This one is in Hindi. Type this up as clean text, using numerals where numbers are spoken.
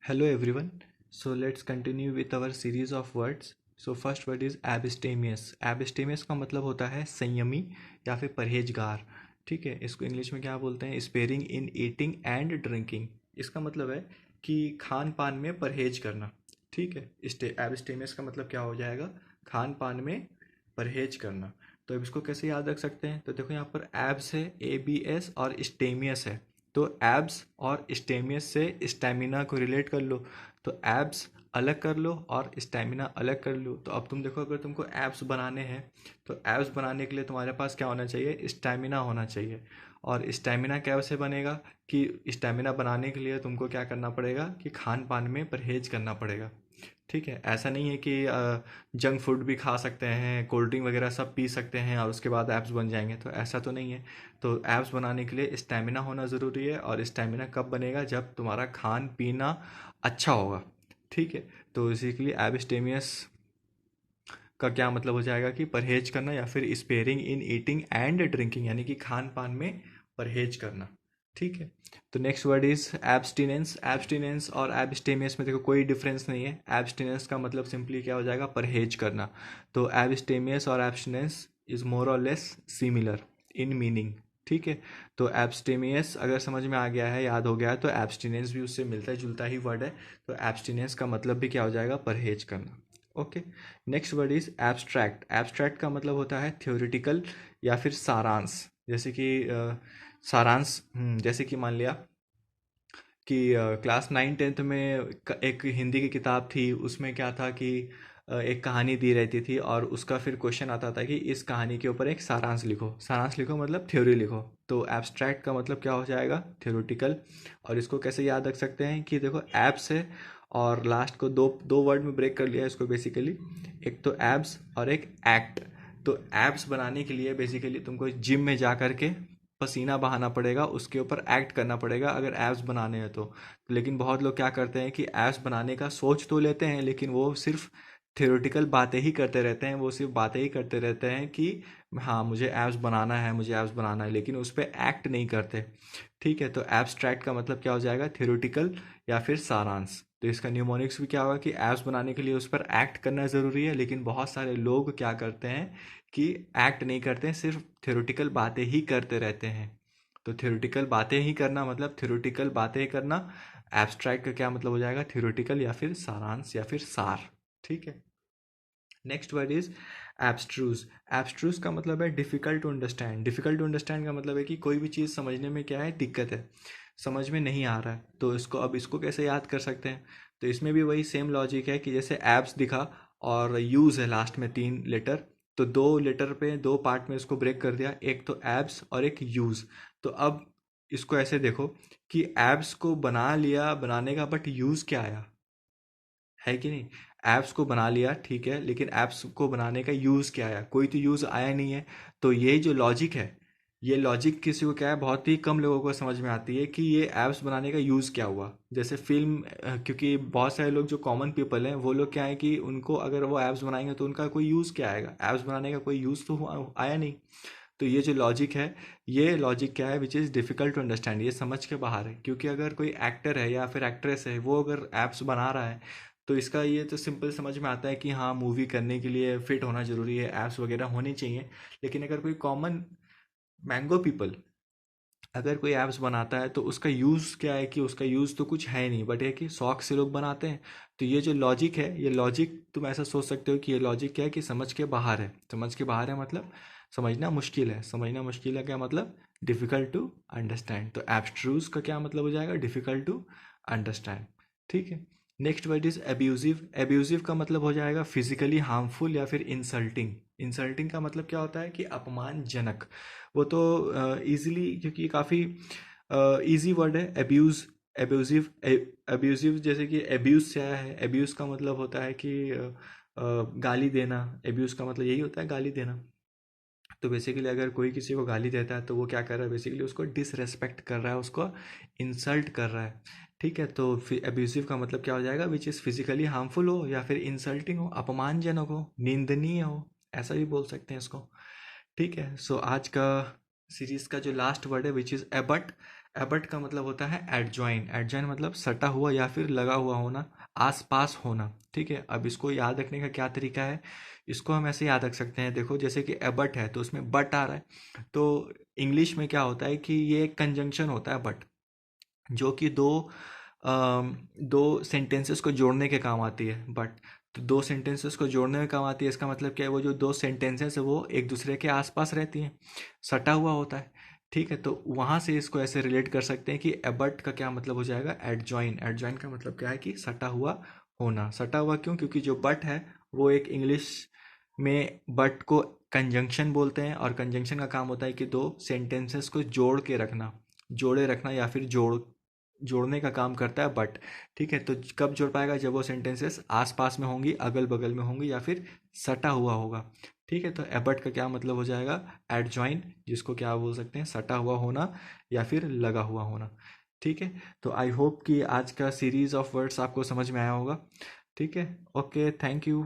Hello everyone. So let's continue with our series of words. So first word is abstemious. Abstemious का मतलब होता है संयमी या फिर परहेजगार. ठीक है, इसको इंग्लिश में क्या बोलते हैं? Sparing in eating and drinking. इसका मतलब है कि खान पान में परहेज करना. ठीक है, एब्स्टेमियस का मतलब क्या हो जाएगा? खान पान में परहेज करना. तो अब इसको कैसे याद रख सकते हैं? तो देखो यहाँ पर एब्स है, ABS, और स्टेमियस है. तो एब्स और स्टेमियस से स्टेमिना को रिलेट कर लो. तो एब्स अलग कर लो और स्टेमिना अलग कर लो. तो अब तुम देखो, अगर तुमको एब्स बनाने हैं तो एब्स बनाने के लिए तुम्हारे पास क्या होना चाहिए? स्टेमिना होना चाहिए. और स्टेमिना कैसे बनेगा? कि स्टेमिना बनाने के लिए तुमको क्या करना पड़ेगा? कि खान पान में परहेज करना पड़ेगा. ठीक है, ऐसा नहीं है कि जंक फूड भी खा सकते हैं, कोल्ड ड्रिंक वगैरह सब पी सकते हैं और उसके बाद एब्स बन जाएंगे. तो ऐसा तो नहीं है. तो एब्स बनाने के लिए स्टेमिना होना ज़रूरी है. और स्टेमिना कब बनेगा? जब तुम्हारा खान पीना अच्छा होगा. ठीक है, तो इसी के लिए एब्स्टेमियस का क्या मतलब हो जाएगा? कि परहेज करना या फिर sparing in eating and drinking, यानी कि खान पान में परहेज करना. ठीक है, तो next word is abstinence. Abstinence और एब्स्टेमियस में देखो कोई डिफरेंस नहीं है. एब्सटिनेंस का मतलब सिंपली क्या हो जाएगा? परहेज करना. तो एब्स्टेमियस और एब्सटिनेंस इज मोर और लेस सिमिलर इन मीनिंग. ठीक है, तो एब्स्टेमियस अगर समझ में आ गया है, याद हो गया है, तो एब्सटिनेंस भी उससे मिलता जुलता ही वर्ड है. तो एब्सटिनेंस का मतलब भी क्या हो जाएगा? परहेज करना. Okay, next word is abstract. Abstract का मतलब होता है थ्योरेटिकल या फिर सारांश. जैसे कि सारांश, जैसे कि मान लिया कि क्लास 9 10 में एक हिंदी की किताब थी. उसमें क्या था कि एक कहानी दी रहती थी और उसका फिर क्वेश्चन आता था कि इस कहानी के ऊपर एक सारांश लिखो. सारांश लिखो मतलब थ्योरी लिखो. तो एब्स्ट्रैक्ट का मतलब क्या हो जाएगा? थ्योरेटिकल. और इसको कैसे याद रख सकते हैं? कि देखो एब्स है और लास्ट को दो दो वर्ड में ब्रेक कर लिया है इसको बेसिकली. एक तो एब्स और एक एक्ट. तो एब्स बनाने के लिए बेसिकली तुमको जिम में जा करके पसीना बहाना पड़ेगा, उसके ऊपर एक्ट करना पड़ेगा अगर एब्स बनाने हैं तो. लेकिन बहुत लोग क्या करते हैं कि एब्स बनाने का सोच तो लेते हैं, लेकिन वो सिर्फ थ्योरेटिकल बातें ही करते रहते हैं. वो सिर्फ बातें ही करते रहते हैं कि हाँ मुझे एब्स बनाना है, मुझे एब्स बनाना है, लेकिन उस पर एक्ट नहीं करते. ठीक है, तो एब्स्ट्रैक्ट का मतलब क्या हो जाएगा? थ्योरेटिकल या फिर सारांश. तो इसका न्यूमोनिक्स भी क्या होगा? कि एब्स बनाने के लिए उस पर एक्ट करना ज़रूरी है, लेकिन बहुत सारे लोग क्या करते हैं कि एक्ट नहीं करते हैं, सिर्फ थ्योरेटिकल बातें ही करते रहते हैं. तो थ्योरेटिकल बातें ही करना मतलब थ्योरेटिकल बातें करना. एब्स्ट्रैक्ट का क्या मतलब हो जाएगा? थ्योरेटिकल या फिर सारांश या फिर सार. ठीक है, next word is abstruse. Abstruse का मतलब है difficult to understand. Difficult to understand का मतलब है कि कोई भी चीज़ समझने में क्या है? दिक्कत है, समझ में नहीं आ रहा है. तो इसको कैसे याद कर सकते हैं? तो इसमें भी वही सेम लॉजिक है कि जैसे एब्स दिखा और यूज़ है लास्ट में 3 लेटर. तो 2 लेटर पे 2 पार्ट में इसको ब्रेक कर दिया, एक तो एब्स और एक यूज़. तो अब इसको ऐसे देखो कि एब्स को बना लिया, बनाने का, बट यूज़ क्या आया? है कि नहीं? ऐप्स को बना लिया ठीक है, लेकिन ऐप्स को बनाने का यूज़ क्या आया? कोई तो यूज़ आया नहीं है. तो ये जो लॉजिक है, ये लॉजिक किसी को क्या है? बहुत ही कम लोगों को समझ में आती है कि ये ऐप्स बनाने का यूज़ क्या हुआ. जैसे फिल्म, क्योंकि बहुत सारे लोग जो कॉमन पीपल हैं वो लोग क्या है कि उनको अगर वो ऐप्स बनाएंगे तो उनका कोई यूज़ क्या आएगा? ऐप्स बनाने का कोई यूज़ तो आया नहीं. तो ये जो लॉजिक है, ये लॉजिक क्या है? Which is difficult to understand. ये समझ के बाहर है, क्योंकि अगर कोई एक्टर है या फिर एक्ट्रेस है, वो अगर ऐप्स बना रहा है तो इसका ये तो सिंपल समझ में आता है कि हाँ मूवी करने के लिए फिट होना ज़रूरी है, ऐप्स वगैरह होनी चाहिए. लेकिन अगर कोई कॉमन मैंगो पीपल अगर कोई ऐप्स बनाता है तो उसका यूज़ क्या है? कि उसका यूज़ तो कुछ है नहीं, बट है कि शौक से लोग बनाते हैं. तो ये जो लॉजिक है, ये लॉजिक तुम ऐसा सोच सकते हो कि ये लॉजिक क्या है? कि समझ के बाहर है. समझ के बाहर है मतलब समझना मुश्किल है. समझना मुश्किल है क्या मतलब? Difficult to understand. तो एब्स्ट्रूज का क्या मतलब हो जाएगा? Difficult to understand. ठीक है, next word is abusive. Abusive का मतलब हो जाएगा फिजिकली हार्मफुल या फिर इंसल्टिंग. इंसल्टिंग का मतलब क्या होता है? कि अपमानजनक. वो तो इजीली, क्योंकि काफ़ी इजी वर्ड है एब्यूज़. एब्यूजिव, एब्यूजिव जैसे कि एब्यूज़ से आया है. एब्यूज़ का मतलब होता है कि गाली देना. एब्यूज़ का मतलब यही होता है, गाली देना. तो बेसिकली अगर कोई किसी को गाली देता है तो वो क्या कर रहा है? बेसिकली उसको डिसरेस्पेक्ट कर रहा है, उसको इंसल्ट कर रहा है. ठीक है, तो एब्यूजिव का मतलब क्या हो जाएगा? विच इज़ फिजिकली हार्मफुल हो या फिर इंसल्टिंग हो, अपमानजनक हो, निंदनीय हो, ऐसा भी बोल सकते हैं इसको. ठीक है, सो आज का सीरीज का जो लास्ट वर्ड है विच इज़ एबट. एबट का मतलब होता है एडजॉइन। एडजॉइन मतलब सटा हुआ या फिर लगा हुआ होना, आस पास होना। ठीक है, अब इसको याद रखने का क्या तरीका है, इसको हम ऐसे याद रख सकते हैं। देखो जैसे कि एबट है तो उसमें बट आ रहा है, तो इंग्लिश में क्या होता है कि ये एक कंजंक्शन होता है बट, जो कि दो सेंटेंसेस को जोड़ने के काम आती है बट। तो दो सेंटेंसेस को जोड़ने में काम आती है, इसका मतलब क्या है, वो जो दो सेंटेंसेस है वो एक दूसरे के आसपास रहती हैं, सटा हुआ होता है। ठीक है, तो वहाँ से इसको ऐसे रिलेट कर सकते हैं कि एबट का क्या मतलब हो जाएगा, एडजॉइन। एडजॉइन का मतलब क्या है कि सटा हुआ होना। सटा हुआ क्यों, क्योंकि जो बट है वो एक इंग्लिश में बट को कंजंक्शन बोलते हैं, और कंजंक्शन का काम होता है कि दो सेंटेंसेस को जोड़ के रखना, जोड़े रखना या फिर जोड़ने का काम करता है बट। ठीक है, तो कब जोड़ पाएगा, जब वो सेंटेंसेस आस पास में होंगी, अगल बगल में होंगी, या फिर सटा हुआ होगा। ठीक है, तो एबट का क्या मतलब हो जाएगा, एडजॉइन, जिसको क्या बोल सकते हैं, सटा हुआ होना या फिर लगा हुआ होना। ठीक है, तो आई होप कि आज का सीरीज ऑफ वर्ड्स आपको समझ में आया होगा। ठीक है, ओके, थैंक यू।